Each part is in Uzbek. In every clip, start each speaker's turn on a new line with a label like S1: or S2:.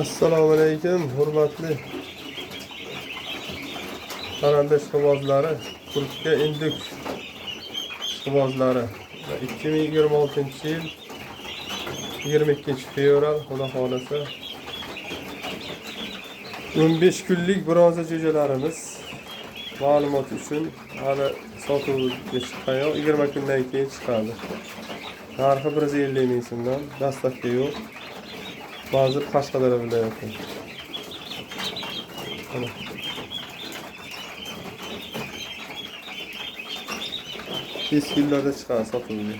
S1: Assalomu alaykum, hurmatli qarindosh ishqibozlari, Turkiya Induk ishqibozlari. 2026-yil 22-fevral, xudo xolasa 15 kunlik bronza jo'jalarimiz ma'lumot uchun hali sotuvga chiqqan yo'q, 20 kundan keyin chiqadi. Narxi 150 ming so'mdan, dastlabki yo'q. Hozir Qashqadaryo viloyati. Mana. Teskillarda chiqadi sotuvga.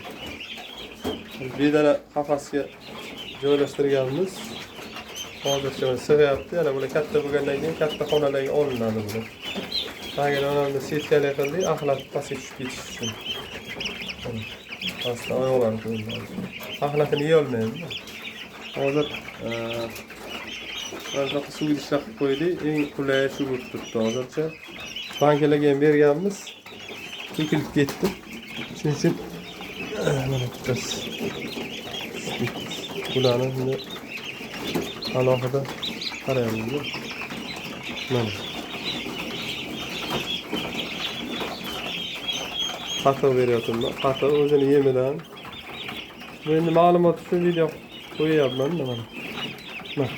S1: Bedana qafasga joylashtirganmiz. Hozircha sig'yapti. Yana bular katta bo'lgandan keyin katta xonalarga olinadi bular. Agar onamni setkali qildik, axlat pastga tushib ketish uchun. Pastda oyoqlar qo'yiladi. Axlatini yeya olmaydi. Hozir mana suv idishlar qilib qo'ydik. Eng qulay shu bo'lib turibdi hozircha. Bankalarga ham berganmiz. To'kilib ketdi. Shuning uchun mana tutasiz. Bularni endi alohida qaraymiz. Mana. Qahva beryapman. Qahva o'zini yemidan. Bu endi ma'lumot uchun video qo'yayapman mana. Mana.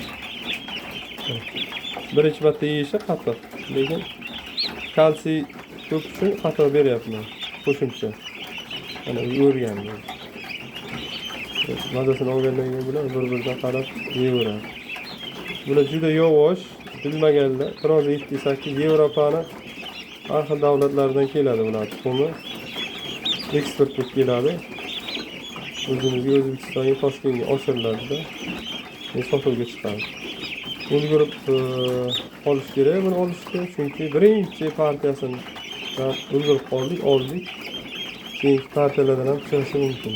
S1: Birinchi marta yeyishi qattiq, lekin kalsiy ko'p uchun qahva beryapman. Qo'shimcha. Mana o'rgandim. Mazasini olgandan keyin bular bir-biridan qarab yeyaveradi. Bular juda yavash, bilmaganlar. Biroz 7-8 Yevropani har xil davlatlardan keladi bular tuxumi. Eksportga keladi. O'zimizga O'zbekistonga, Toshkentga oshiriladi-da. Sotuvga chiqadi. Ulgurib olish kerak, buni olishga, chunki birinchi partiyasini ulgurib qoldik, oldik. Keyingi partiyalardan ham chiqishi mumkin.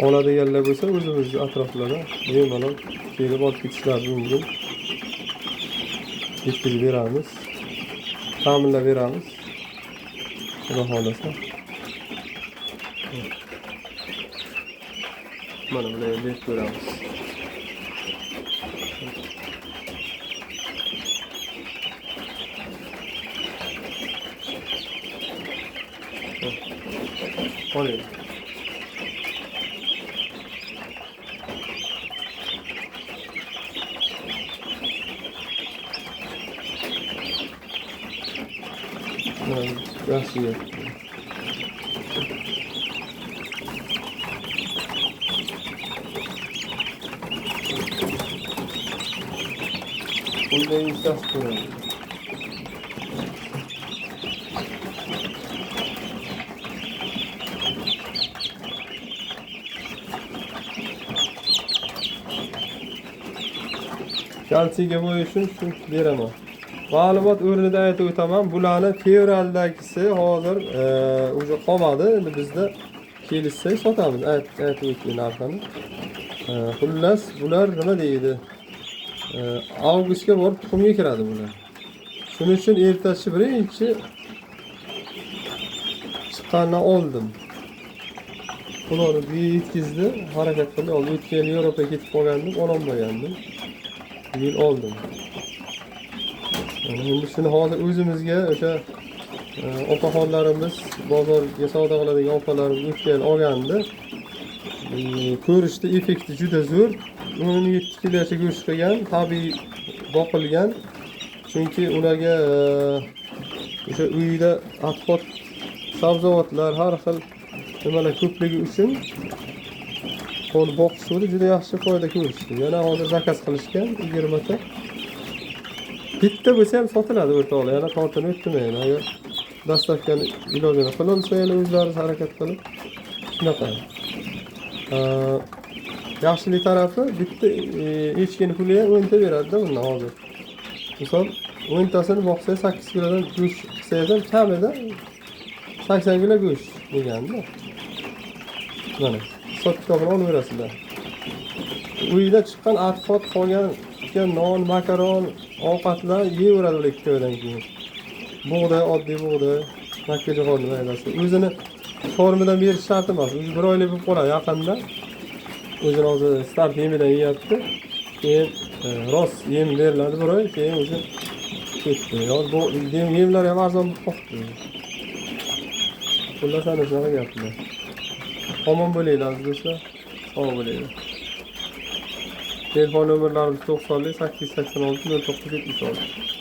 S1: Oladiganlar bo'lsa, o'zimiz atroflarda bemalol kelib olib ketishlari mumkin. Yetkazib beramiz. Ta'minlab beramiz. Xudo xolasa. Mana bular deb ko'ramiz. Oling. Yaxshi yer. Bunday ishlas ko'ramiz. Kalsiyga bo'yish uchun beraman. Ma'lumot o'rnida aytib o'taman. Bularni fevraldagisi hozir o'sha qolmadi. Endi bizda kelishsak sotamiz. Aytib o'tgan narxini. Xullas, bular nima deydi? Avgustga borib tuxumga kiradi bular. Shuning uchun ertasi birinchi chiqqandan oldim. Ularni yetkizdi, harakat qildi. O'tgan yil Yevropaga ketib qolgandim, ololmagandim. Bu yil oldim. Endi shuni hozir o'zimizga o'sha opaxonlarimiz, bozorga savdo qiladigan opalarimiz o'tgan olgandi. Ko'rishda effekti juda zo'r. 17 kilogacha go'sht qilgan, tabiiy boqilgan. Chunki ularga o'sha uyda atxot sabzavotlar, har xil nimalar ko'pligi uchun qo'l boqish juda yaxshi foyda ko'rishdi. Yana hozir zakaz qilishgan 20 ta. Bitta bo'lsa ham sotiladi o'rtoqlar. Yana tortinib o'tmaydi. Agar dastlabkani ilojini qilolsanglar o'zlaringiz harakat qilib shunaqa. Yaxshilik tarafi bitta echkini puli ham 10 ta beradi-da bundan hozir. Misol 10 tasini boqsa 8 kilodan go'sht qilsangiz ham kamida 80 kilo go'sht deganda. Mana sotib olib olaverasizlar. Uyda chiqqan atxot qolgan non, makaron, ovqatlar yeyaveradi ular 2 oydan keyin. Bug'doy, oddiy bug'doy, makkajo'xori maydasi. O'zini Formadan berish shart emas. O'zi 1 oylik bo'lib qoladi yaqinda. O'zini hozir start yemidan yeyapti. Keyin rost yem beriladi 1 oy, keyin o'zi ketdi. Yo'q, bu yemlar ham arzon bo'lib qoldi. Xullas ana shunaqa gaplar. Omon bo'linglar do'stlar. Sog' bo'linglar. Telefon nomerlarimiz 90 886 09 76.